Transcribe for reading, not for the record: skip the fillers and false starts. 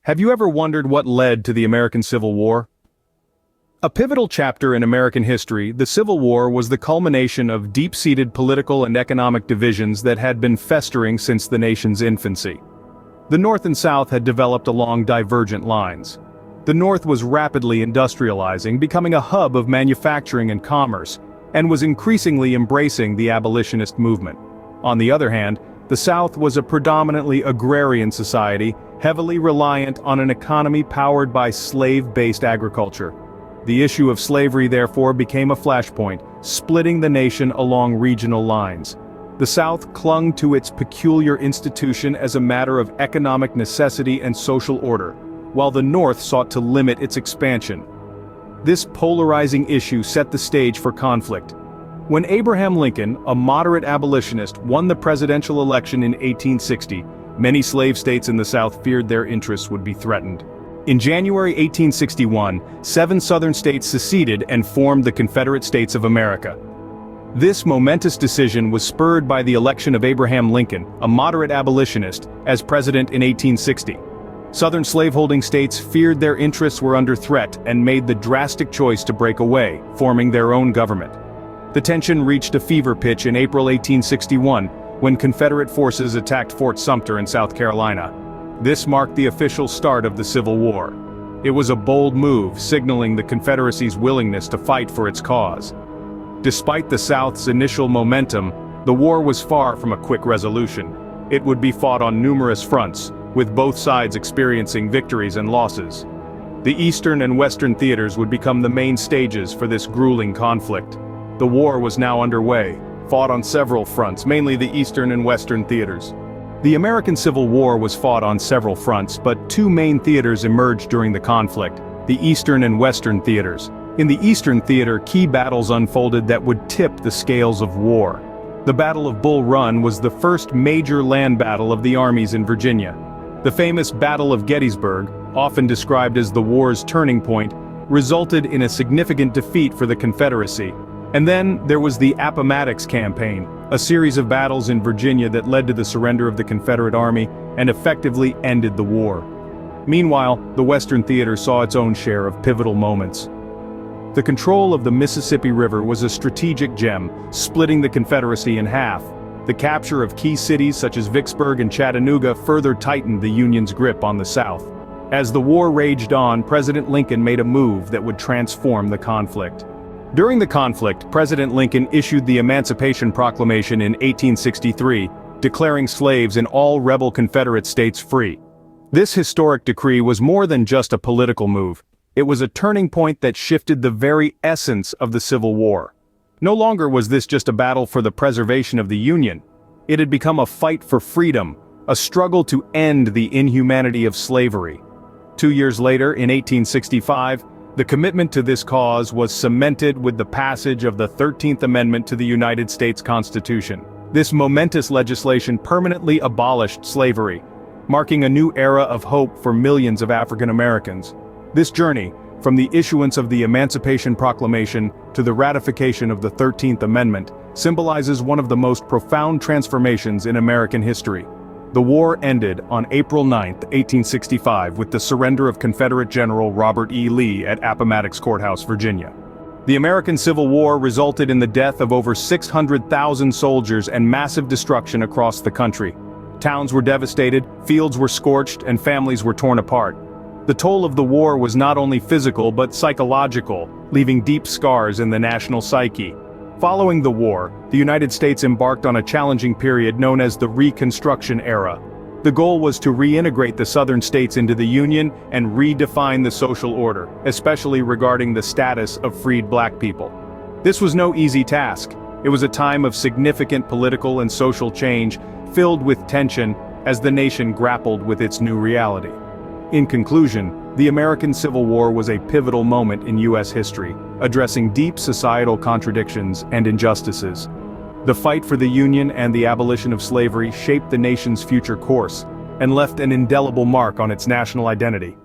Have you ever wondered what led to the American Civil War? A pivotal chapter in American history, the Civil War was the culmination of deep-seated political and economic divisions that had been festering since the nation's infancy. The North and South had developed along divergent lines. The North was rapidly industrializing, becoming a hub of manufacturing and commerce, and was increasingly embracing the abolitionist movement. On the other hand, the South was a predominantly agrarian society, heavily reliant on an economy powered by slave-based agriculture. The issue of slavery therefore became a flashpoint, splitting the nation along regional lines. The South clung to its peculiar institution as a matter of economic necessity and social order, while the North sought to limit its expansion. This polarizing issue set the stage for conflict. When Abraham Lincoln, a moderate abolitionist, won the presidential election in 1860, many slave states in the South feared their interests would be threatened. In January 1861, 7 Southern states seceded and formed the Confederate States of America. This momentous decision was spurred by the election of Abraham Lincoln, a moderate abolitionist, as president in 1860. Southern slaveholding states feared their interests were under threat and made the drastic choice to break away, forming their own government. The tension reached a fever pitch in April 1861, when Confederate forces attacked Fort Sumter in South Carolina. This marked the official start of the Civil War. It was a bold move, signaling the Confederacy's willingness to fight for its cause. Despite the South's initial momentum, the war was far from a quick resolution. It would be fought on numerous fronts, with both sides experiencing victories and losses. The Eastern and Western theaters would become the main stages for this grueling conflict. The war was now underway, fought on several fronts, mainly the Eastern and Western theaters. The American Civil War was fought on several fronts, but 2 main theaters emerged during the conflict: the Eastern and Western theaters. In the Eastern theater, key battles unfolded that would tip the scales of war. The Battle of Bull Run was the first major land battle of the armies in Virginia. The famous Battle of Gettysburg, often described as the war's turning point, resulted in a significant defeat for the Confederacy. And then there was the Appomattox Campaign, a series of battles in Virginia that led to the surrender of the Confederate Army and effectively ended the war. Meanwhile, the Western theater saw its own share of pivotal moments. The control of the Mississippi River was a strategic gem, splitting the Confederacy in half. The capture of key cities such as Vicksburg and Chattanooga further tightened the Union's grip on the South. As the war raged on, President Lincoln made a move that would transform the conflict. During the conflict, President Lincoln issued the Emancipation Proclamation in 1863, declaring slaves in all rebel Confederate states free. This historic decree was more than just a political move. It was a turning point that shifted the very essence of the Civil War. No longer was this just a battle for the preservation of the Union. It had become a fight for freedom, a struggle to end the inhumanity of slavery. 2 years later, in 1865, the commitment to this cause was cemented with the passage of the 13th Amendment to the United States Constitution. This momentous legislation permanently abolished slavery, marking a new era of hope for millions of African Americans. This journey, from the issuance of the Emancipation Proclamation to the ratification of the 13th Amendment, symbolizes one of the most profound transformations in American history. The war ended on April 9, 1865, with the surrender of Confederate General Robert E. Lee at Appomattox Courthouse, Virginia. The American Civil War resulted in the death of over 600,000 soldiers and massive destruction across the country. Towns were devastated, fields were scorched, and families were torn apart. The toll of the war was not only physical but psychological, leaving deep scars in the national psyche. Following the war, the United States embarked on a challenging period known as the Reconstruction era. The goal was to reintegrate the Southern states into the Union and redefine the social order, especially regarding the status of freed black people. This was no easy task. It was a time of significant political and social change, filled with tension, as the nation grappled with its new reality. In conclusion, the American Civil War was a pivotal moment in U.S. history, addressing deep societal contradictions and injustices. The fight for the Union and the abolition of slavery shaped the nation's future course, and left an indelible mark on its national identity.